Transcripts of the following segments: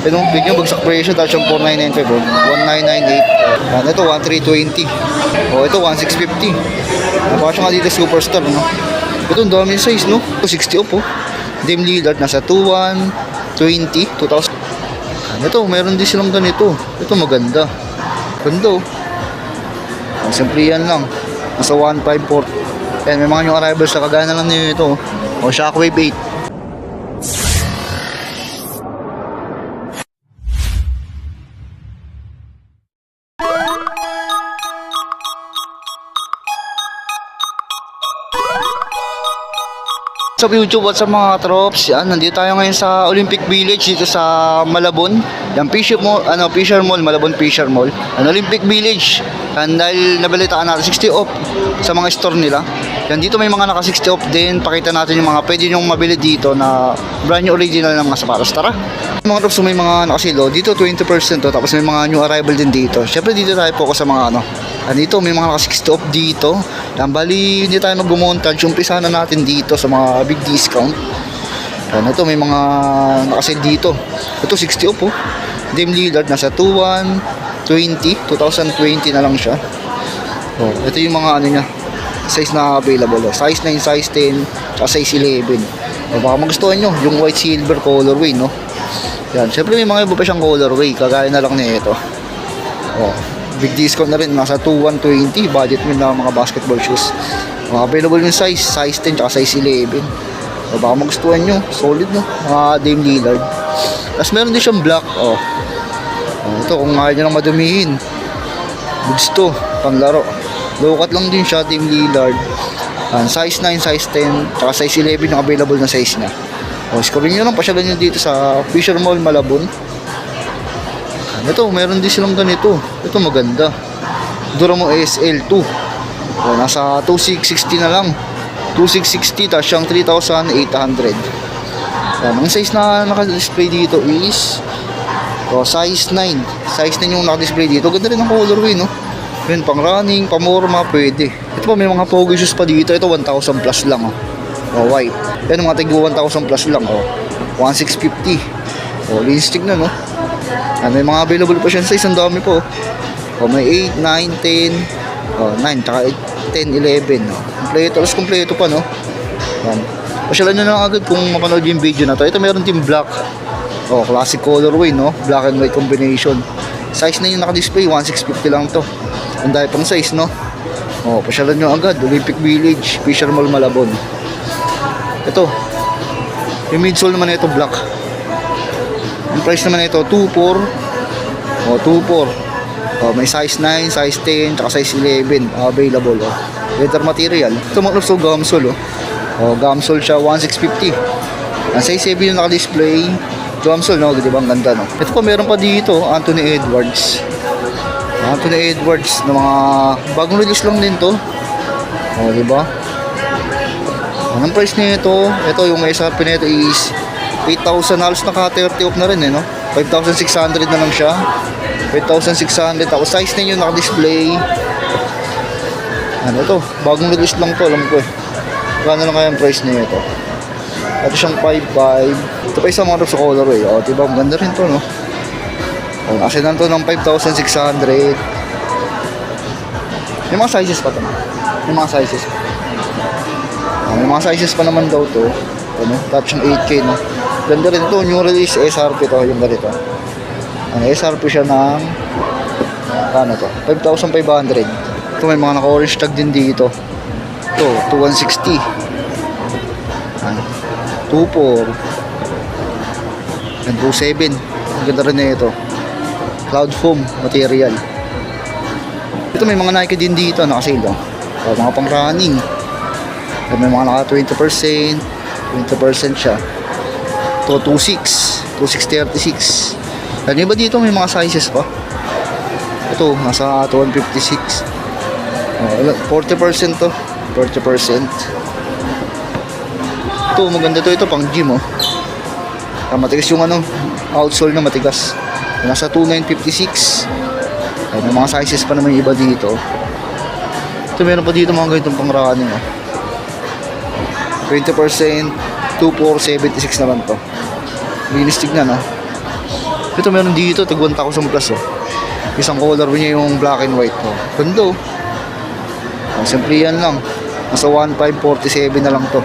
Bigyan bagsak presyo dahil siyang 4995 bro. 1998. Yan, ito 1320. Oh, ito 1650. Napaka siya nga dito superstar, no? Ito ang dami size, no? Ito 60 off, oh. Dame Lillard nasa 2120, 2000. Yan, ito meron din silang ganito. Ito maganda. Ganda, oh. Ang simple yan lang. Nasa 1540. Yan, may mga new arrivals na kagana lang nito. O, Shockwave 8. Sa YouTube, what's up mga trops? Yan, nandito tayo ngayon sa Olympic Village dito sa Malabon. Yan, Fisher Mall, Malabon Fisher Mall. Yan, Olympic Village. Yan, dahil nabalitaan natin 60 off sa mga store nila. Yan, dito may mga naka 60 off din. Pakita natin yung mga pwede nyong mabili dito na brand new original ng mga sapatos. Tara! Mga trops, may mga nakasilo. Dito 20% to, tapos may mga new arrival din dito. Syempre dito tayo focus sa mga ano. Dito may mga naka 60 off dito. Yan, bali hindi tayo mag-montage. Umpisa na natin dito sa mga big discount. Yan, ito may mga naka-sale dito. Ito 60 off, oh. Dame Lillard nasa 2120, 2020 na lang siya. Oh, ito yung mga ano niya, size na available, oh. Size 9, size 10, at size 11. Oh, baka magustuhan nyo yung white silver colorway, no? Yan, syempre may mga iba pa siyang colorway, kagaya na lang nito. Oh, big discount na rin, nasa 2120, budget meal na mga basketball shoes. Available yung size 10 at size 11. O, baka magustuhan nyo, solid, no? Mga Dame Lillard. Tapos meron din siyang black. Ito kung ayaw nyo lang madumihin, goods to, panlaro. Low cut lang din siya, Dame Lillard. Size 9, size 10 at size 11 yung available na size niya. Scoring nyo lang, pasyalan nyo dito sa Fisher Mall, Malabon. Ito, meron din silang ganito. Ito maganda, Duramo SL2. Nasa 2660 na lang. 2660 tapos siyang 3,800. Ang size na naka-display dito is size 9. Size 9 yung naka-display dito. Ganda rin ang colorway, no? Yun, pang running, pamorma, pwede. Ito pa, may mga pogo shoes pa dito. Ito 1,000 plus lang, white. Yan, mga tigwa 1,000 plus lang, 1,650. Linstig na, no? May mga available pa siya size, ang dami po. May 8, 9, 10, 9, tsaka 10, 11. Kompleto pa, no? Pasyalan nyo na lang agad kung mapanood yung video na to. Ito meron din black. Classic colorway, no? Black and white combination. Size na yung naka-display, 1,650 lang to. Ang dahil pang size, no? Pasyalan nyo agad. Olympic Village, Fisher Mall, Malabon. Ito. Yung midsole naman ito, black. Yung price naman ito, 2,400. 2,400. May size 9, size 10, tsaka size 11 available. Leather material. Ito mga so gamsol. Gamsol siya, 1,650. Ang size 7 yung naka-display. Gamsol, no? Diba ang ganda, no? Ito pa, meron pa dito, Anthony Edwards. Anthony Edwards na mga bagong release lang din to. Diba? Anong price nito? Ito yung may SRP nito is 8,000, halos naka-30 off na rin, no? 5,600 na lang siya. 5,600. Tapos size na yun naka-display. Ano to? Bagong release lang to, alam ko. Gano'n lang kaya ang price niya ito. Ito siyang 5,500. Ito pa isang mga sa colorway. Diba? Ang ganda rin to, no? Kasi nan to ng 5,600. May mga sizes pa to. May mga sizes. May mga sizes pa naman daw to. Tapos yung 8K, no? Ganda rin to. New release SRP to. Yung ganito. SRP siya ng 5,500. Ito may mga naka-orange tag din dito. Ito, 2,160. 2,400. And 2,700. Ang ganda rin na ito. Cloud foam material. Ito may mga Nike din dito, naka-sale. Mga pang running. May mga naka 20%. 20% siya. Ito, 2,636. Ano ba dito may mga sizes pa? Ito, nasa 156. 40% to. 40%. Ito, maganda to. Ito, pang gym, matigas yung outsole na matigas. Nasa 2,956. May mga sizes pa naman yung iba dito. Ito, meron pa dito mga ganitong pang running, 20%, 2,476 naman to. Linistig na, no? Ito meron dito, tig 1,000 plus oh. Isang color niya yung black and white oh. Ganda oh. Simple yan lang. Nasa 1,547 na lang to.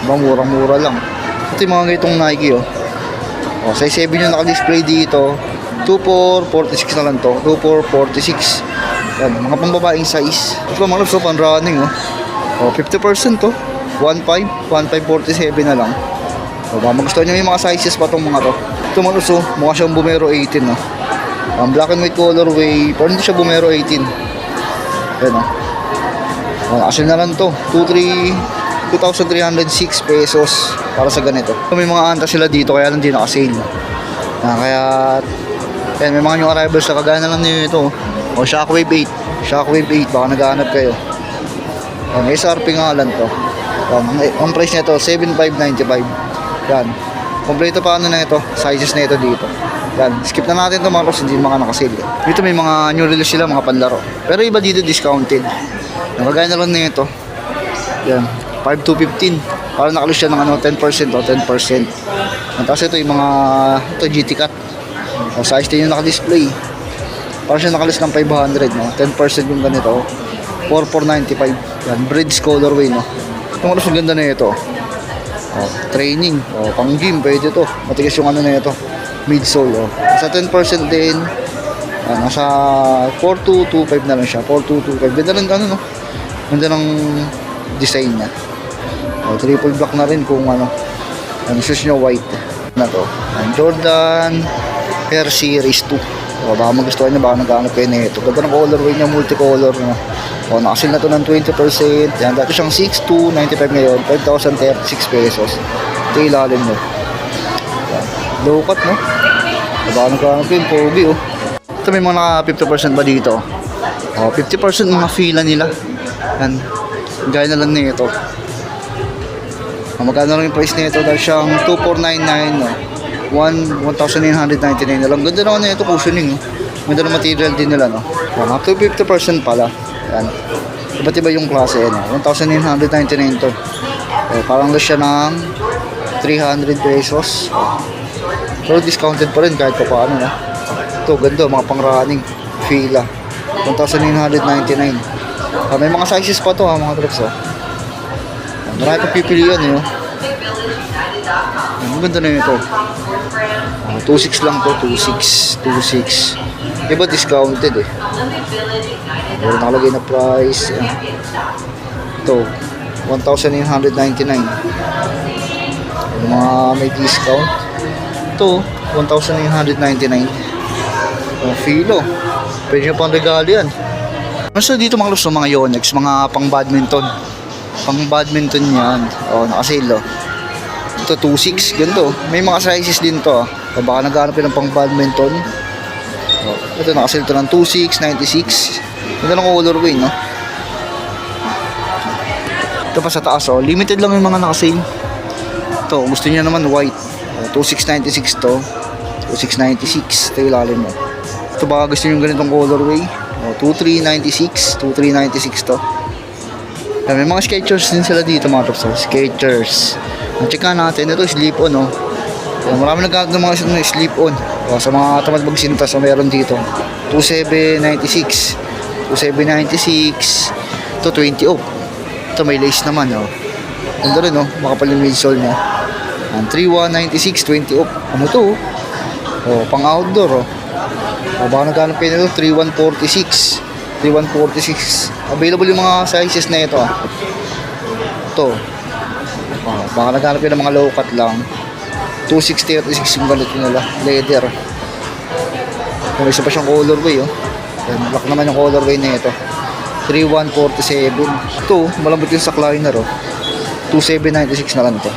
Diba, murang-mura lang. Ito yung mga ganitong Nike oh. Size 7 yung naka-display dito. 2,446 na lang to. 2,446. Yan, mga pambabaeng size. Ito mga loves, pan running oh. 50% to. 1,547 na lang. Baka magustuhan nyo yung mga sizes pa itong mga to. Ito mga loves, mukha siyang Bumero 18 oh. Black and white colorway. Pero hindi siya Bumero 18. Yan oh. Asin na lang to. 2,306 pesos para sa ganito. May mga anta sila dito kaya lang di naka-sale. Kaya yan, may mga new arrivals na kagana lang nito. Shockwave 8. Shockwave 8. Baka naghahanap kayo. May SRP nga lang to. Ang price nito 7,595. Yan. Kompleto pa ano na ito. Sizes na ito dito. Yan. Skip na natin ito mga loves. Hindi mga naka-sale. Dito may mga new release sila, mga panlaro. Pero iba dito discounted. Nakagaya na lang nito. Yan. 5,215. Parang nakalis siya ng 10% o 10%. Tapos ito yung mga GT Cut. Size din yung naka-display. Parang siya nakalis ng 500. No? 10% yung ganito. 4,495. Yan. Bridge colorway. No? Itong alas yung ganda na ito. Training. Pang gym. Pwede ito. Matigas yung ano na ito. Midsole. Sa 10% din. Nasa 4,225 na lang siya. 4,225. Ganda lang ano no. Ganda ng design niya. Triple black na rin kung ano. Ang shoes nyo white na to. Jordan Air Series 2. Baka magustuhan nyo, baka naghahanap kayo na ito. Ganda ng colorway niya, multicolor na. Nakasil na to ng 20%. Yan, dati siyang 6,295 ngayon. 5,036 pesos. Ito ilalim nyo. Low cut no. Baka naghahanap kayo yung pogi oh. Ito may mga naka 50% ba dito? 50% mga fila nila. Yan. Gaya na lang nito. Magkano lang yung price nito dahil siyang 2,499 no? 1,999 na lang. Ganda naman na ito cushioning. Ganda ng material din nila no. Up to 50% pala. Yan. Iba't iba yung klase yan. 1,999 to. Parang lang siya ng 300 pesos. Pero discounted pa rin kahit pa paano no. Ito ganda mga pang running. Fila. 1,999. May mga sizes pa to ha mga drops oh. Marami pa pipilian eh oh. Ang ganda na ito. 2,600 lang to. 2,600. Iba discounted eh. Pero nakalagay na price. Ito 1,999. Yung mga may discount. Ito 1,999. Filo. Pwede nyo pang regalo yan. So dito mga loves, mga Yonex, mga pang badminton. Pang badminton yan. Nakasale oh. Ito 2,600. Ganito. May mga sizes din to. Baka naghanap yun ng pang badminton. Ito nakasale to ng 2,696. Ito lang colorway no. Ito pa sa taas oh. Limited lang yung mga nakasale. Ito gusto niya naman white. 2,696 to. 2,696. Ito yung lalim mo. Ito baka gusto nyo yung ganitong colorway. 2,396. 2,396 to. May mga Skechers din sila dito mga tops. Skechers. Check natin. Ito slip-on oh. Marami nagkakaroon ng mga slip-on. Sa mga tamad magsinta so meron dito. 2,796. 2,796. Ito 20 off. Ito may lace naman oh. Ganda rin oh. Makapal yung midsole niya. 3,196. 20 off. Ano to oh. Pang outdoor oh. Baka naghanap kayo nito 3,146. 3,146. Available yung mga sizes na ito ah. Ito baka naghanap kayo ng mga low cut lang. 2,636 yung galit nila. Leather. May isa pa siyang colorway oh. Black naman yung colorway na ito. 3,147. Ito malambot yung sa liner oh. 2,796 na lang ito.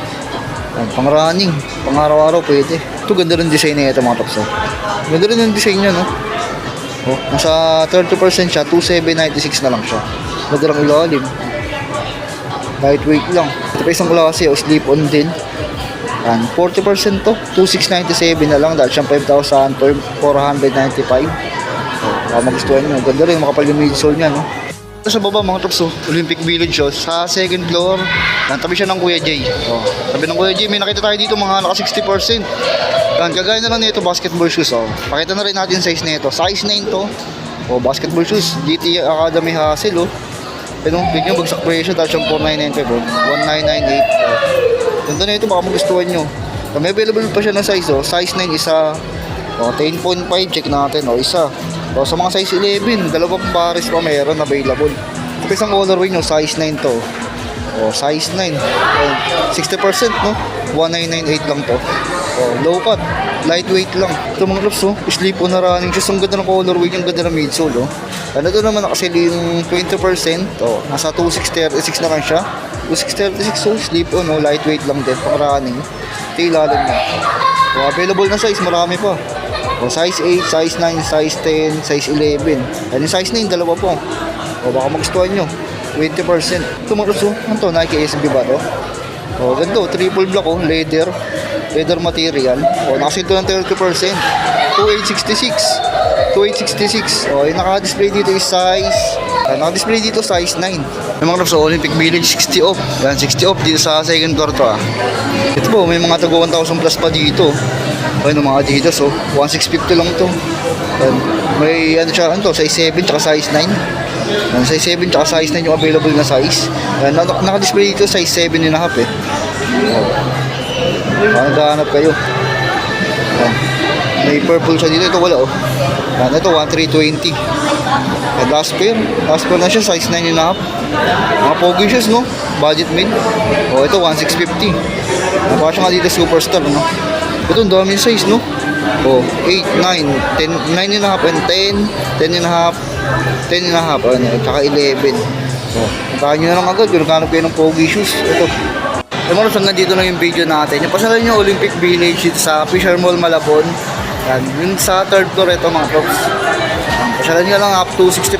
Pang running, pang araw-araw pwede. Ito ganda rin design na ito mga tops oh. Ganda rin yung design niya no. Nasa 30% siya, 2,796 na lang siya. Ganda lang ilalim. Lightweight lang. Ito pa isang klase slip-on din. 40% to, 2,697 na lang dahil siyang 5,495. Magustuhan nyo. Ganda rin, makapal yung midsole niya no. Sa baba mga trops, oh, Olympic Village, oh, sa second floor. Yan, tabi siya ng Kuya Jay. Oh, tabi ng Kuya Jay, may nakita tayo dito mga naka 60%. Yan, kagaya na lang nito basketball shoes. Oh. Pakita na rin natin size nito. Size 9 to. Oh, basketball shoes. GT Academy Hassel. Oh. Pero bigyan bagsak presyo dahil siyang 4995. Oh. 1998. Oh. Ganda na ito, baka magustuhan nyo. So, may available pa siya na size. Oh. Size 9 isa. Oh, 10.5 check natin. Oh, isa. So, sa mga size 11, dalawang pares pa meron available. Ito isang colorway nyo, size 9 to. Oh, size 9. Oh, 60% no? 1998 lang to. Oh, low cut, lightweight lang. Ito mga loves, oh, slip on na running shoes. Ang ganda ng colorway, ang ganda ng midsole, oh. Ano ito naman nakasili yung 20%. Oh, nasa 2636 na lang siya. 2636, so slip on, oh, lightweight lang din, pang running. Ito ilalim niya. So, available na size, marami pa. O, size 8, size 9, size 10, size 11. Yan yung size 9, dalawa po. O, baka magustuhan nyo. 20%. Ito mga gusto. Ano to? Nike SB ba to? O, ganito. Triple block, oh. Leather. Leather material. O, nakasinto ng 30%. 2866. 2866. O, yung naka-display dito is size. Naka-display dito size 9. Yung mga sa Olympic Village, 60 off. Yan, 60 off dito sa second floor to, ah. Ito po, may mga tago 1,000 plus pa dito. Ayun, mga Adidas, oh. 1,650 lang to. Ayun, may ano siya, ano to, size 7 tsaka size 9. Ayun, size 7 tsaka size 9 yung available na size. Ayun, naka-display dito size 7 and a half, eh. Naghahanap kayo. Ayun, may purple siya dito. Ito wala, oh. Ayun, ito 1,320. Ayun, last pair na siya, size 9 and a half. Mga pogi shoes, no? Budget made. Oh, ito 1,650. Napaka siya nga dito superstar, no? Ito, ang daming size, no? Oh, 8, 9, 10, 9 and a half, and 10, 10 and a half, 10 and a half, ano, tsaka 11. Oh, puntahan nyo na lang agad, kung naghanap kayo ng pogi shoes. Ito. Yung mga nandito na yung video natin. Yung pasalan nyo Olympic Village dito sa Fisher Mall, Malabon. Yan, yung sa third floor, ito mga props. Pasalan nyo lang up to 60%.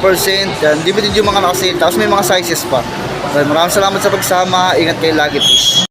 Yan, limited yung mga nakasale. Tapos may mga sizes pa. Maraming salamat sa pagsama. Ingat kayo lagi, please.